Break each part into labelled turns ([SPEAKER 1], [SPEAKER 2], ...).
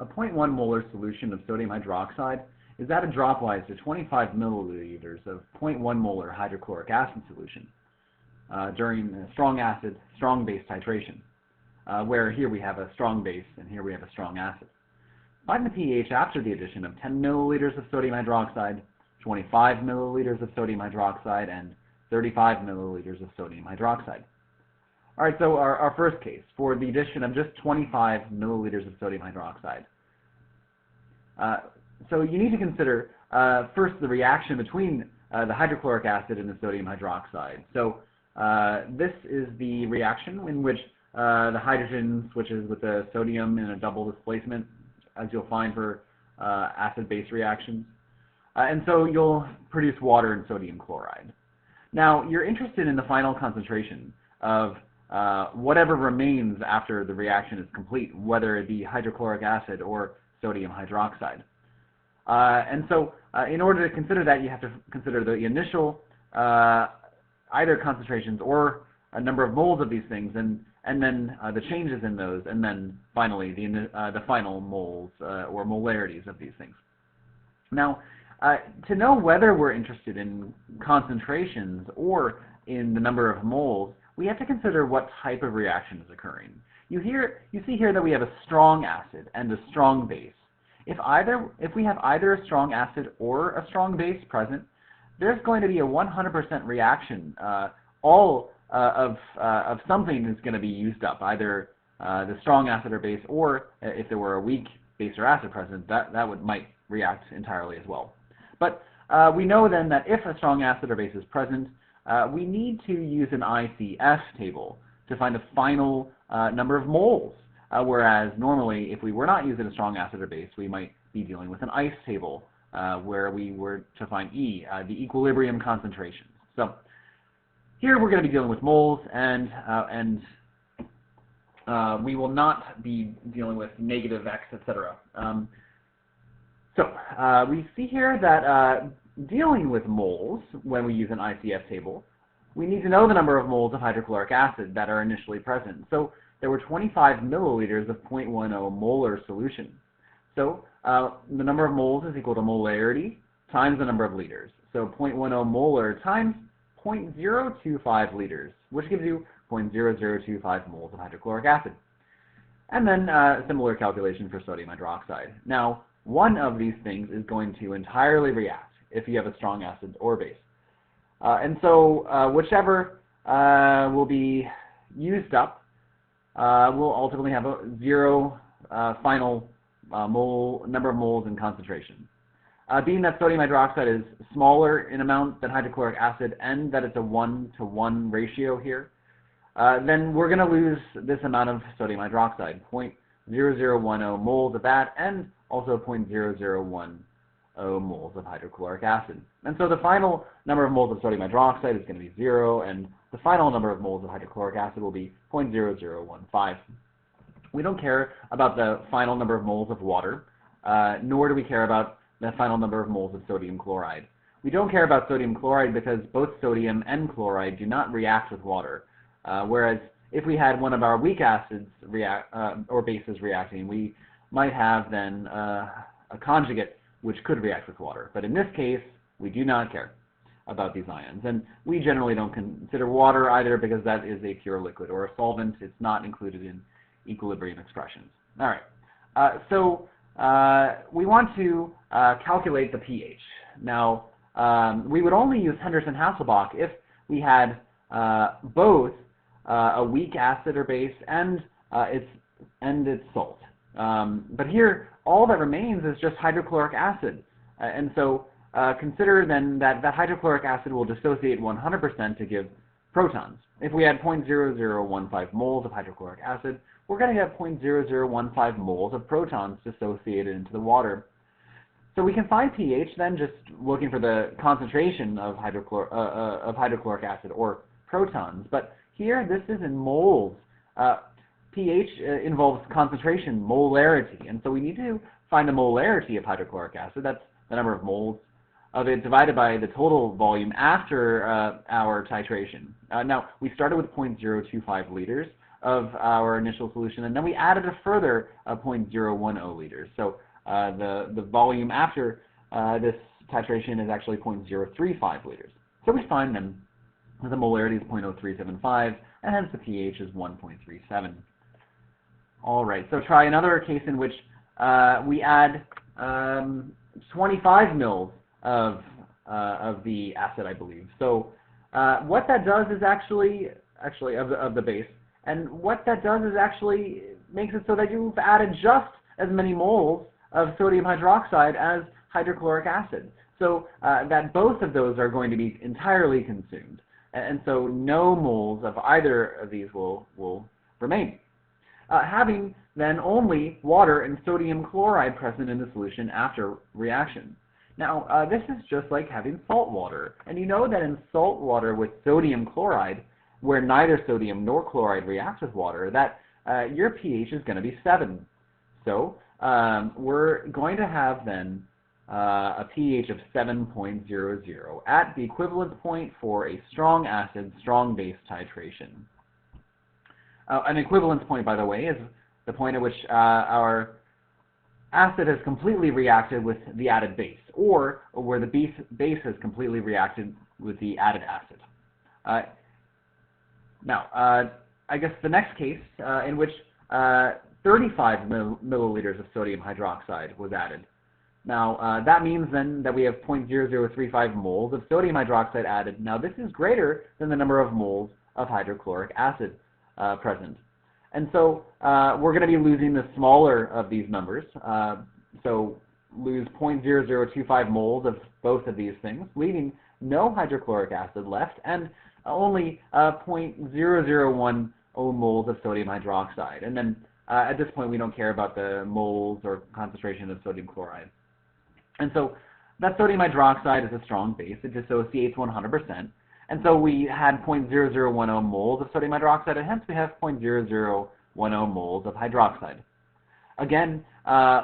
[SPEAKER 1] a 0.1 molar solution of sodium hydroxide is added dropwise to 25 milliliters of 0.1 molar hydrochloric acid solution during a strong acid, strong base titration, where here we have a strong base and here we have a strong acid. Find the pH after the addition of 10 milliliters of sodium hydroxide, 25 milliliters of sodium hydroxide, and 35 milliliters of sodium hydroxide. All right, so our first case, for the addition of just 25 milliliters of sodium hydroxide. So you need to consider first the reaction between the hydrochloric acid and the sodium hydroxide. So this is the reaction in which the hydrogen switches with the sodium in a double displacement, as you'll find for acid-base reactions. And so you'll produce water and sodium chloride. Now, you're interested in the final concentration of whatever remains after the reaction is complete, whether it be hydrochloric acid or sodium hydroxide. And so in order to consider that, you have to consider the initial either concentrations or a number of moles of these things, and then the changes in those, and then finally the final moles or molarities of these things. Now, to know whether we're interested in concentrations or in the number of moles, we have to consider what type of reaction is occurring. You see here that we have a strong acid and a strong base. If we have either a strong acid or a strong base present, there's going to be a 100% reaction. All of something is going to be used up, either the strong acid or base, or if there were a weak base or acid present, that might react entirely as well. But we know then that if a strong acid or base is present, we need to use an ICF table to find the final number of moles, whereas normally if we were not using a strong acid or base, we might be dealing with an ICE table where we were to find E, the equilibrium concentration. So here we're going to be dealing with moles, and we will not be dealing with negative X, etc. So we see here that dealing with moles, when we use an ICF table, we need to know the number of moles of hydrochloric acid that are initially present. So there were 25 milliliters of 0.10 molar solution. So the number of moles is equal to molarity times the number of liters. So 0.10 molar times 0.025 liters, which gives you 0.0025 moles of hydrochloric acid. And then a similar calculation for sodium hydroxide. Now, one of these things is going to entirely react if you have a strong acid or base. And so whichever will be used up will ultimately have a zero final number of moles in concentration. Being that sodium hydroxide is smaller in amount than hydrochloric acid and that it's a 1-to-1 ratio here, then we're going to lose this amount of sodium hydroxide, 0.0010 moles of that, and also 0.0010 moles of hydrochloric acid. And so the final number of moles of sodium hydroxide is going to be 0, and the final number of moles of hydrochloric acid will be 0.0015. We don't care about the final number of moles of water, nor do we care about the final number of moles of sodium chloride. We don't care about sodium chloride because both sodium and chloride do not react with water, whereas if we had one of our weak acids or bases reacting, we might have then a conjugate which could react with water. But in this case, we do not care about these ions. And we generally don't consider water either because that is a pure liquid or a solvent. It's not included in equilibrium expressions. All right. So we want to calculate the pH. Now, we would only use Henderson-Hasselbalch if we had both a weak acid or base and its salt. But here, all that remains is just hydrochloric acid. And so consider then that hydrochloric acid will dissociate 100% to give protons. If we had 0.0015 moles of hydrochloric acid, we're going to have 0.0015 moles of protons dissociated into the water. So we can find pH then just looking for the concentration of hydrochloric acid or protons. But here, this is in moles. pH involves concentration, molarity, and so we need to find the molarity of hydrochloric acid. That's the number of moles of it divided by the total volume after our titration. Now, we started with 0.025 liters. of our initial solution, and then we added a further 0.010 liters. So the volume after this titration is actually 0.035 liters. So we find then the molarity is 0.0375, and hence the pH is 1.37. All right, so try another case in which we add 25 mils of the acid, I believe. So what that does is actually of the base, and what that does is actually makes it so that you've added just as many moles of sodium hydroxide as hydrochloric acid. So that both of those are going to be entirely consumed, and so no moles of either of these will remain. Having then only water and sodium chloride present in the solution after reaction. Now, this is just like having salt water, and you know that in salt water with sodium chloride, where neither sodium nor chloride reacts with water, that your pH is going to be 7. So we're going to have then a pH of 7.00 at the equivalence point for a strong acid, strong base titration. An equivalence point, by the way, is the point at which our acid has completely reacted with the added base, or where the base has completely reacted with the added acid. Now, I guess the next case in which 35 milliliters of sodium hydroxide was added. Now, that means then that we have 0.0035 moles of sodium hydroxide added. Now, this is greater than the number of moles of hydrochloric acid present. And so we're going to be losing the smaller of these numbers. So lose 0.0025 moles of both of these things, leaving no hydrochloric acid left, and only 0.0010 moles of sodium hydroxide. And then at this point, we don't care about the moles or concentration of sodium chloride. And so that sodium hydroxide is a strong base. It dissociates 100%. And so we had 0.0010 moles of sodium hydroxide, and hence we have 0.0010 moles of hydroxide. Again,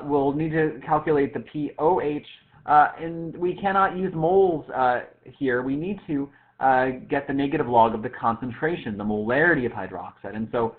[SPEAKER 1] we'll need to calculate the pOH, and we cannot use moles here. We need to get the negative log of the concentration, the molarity of hydroxide. And so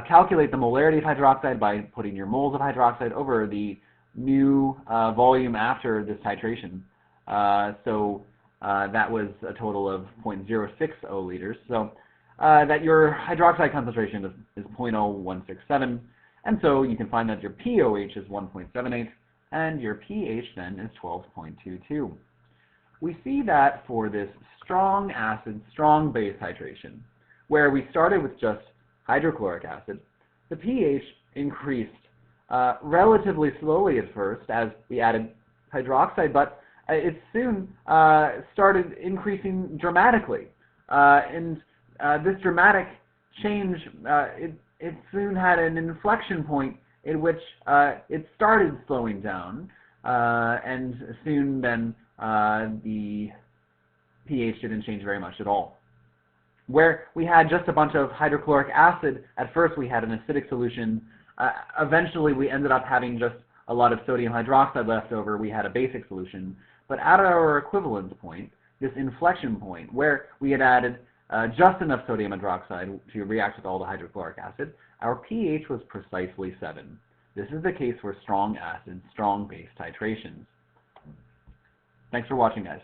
[SPEAKER 1] calculate the molarity of hydroxide by putting your moles of hydroxide over the new volume after this titration. That was a total of 0.060 liters. So that your hydroxide concentration is 0.0167. And so you can find that your pOH is 1.78, and your pH then is 12.22. We see that for this strong acid, strong base titration, where we started with just hydrochloric acid, the pH increased relatively slowly at first as we added hydroxide, but it soon started increasing dramatically. This dramatic change, it soon had an inflection point in which it started slowing down, and soon then the pH didn't change very much at all. Where we had just a bunch of hydrochloric acid, at first we had an acidic solution. Eventually we ended up having just a lot of sodium hydroxide left over. We had a basic solution. But at our equivalence point, this inflection point, where we had added just enough sodium hydroxide to react with all the hydrochloric acid, our pH was precisely 7. This is the case for strong acid, strong base titrations. Thanks for watching, guys.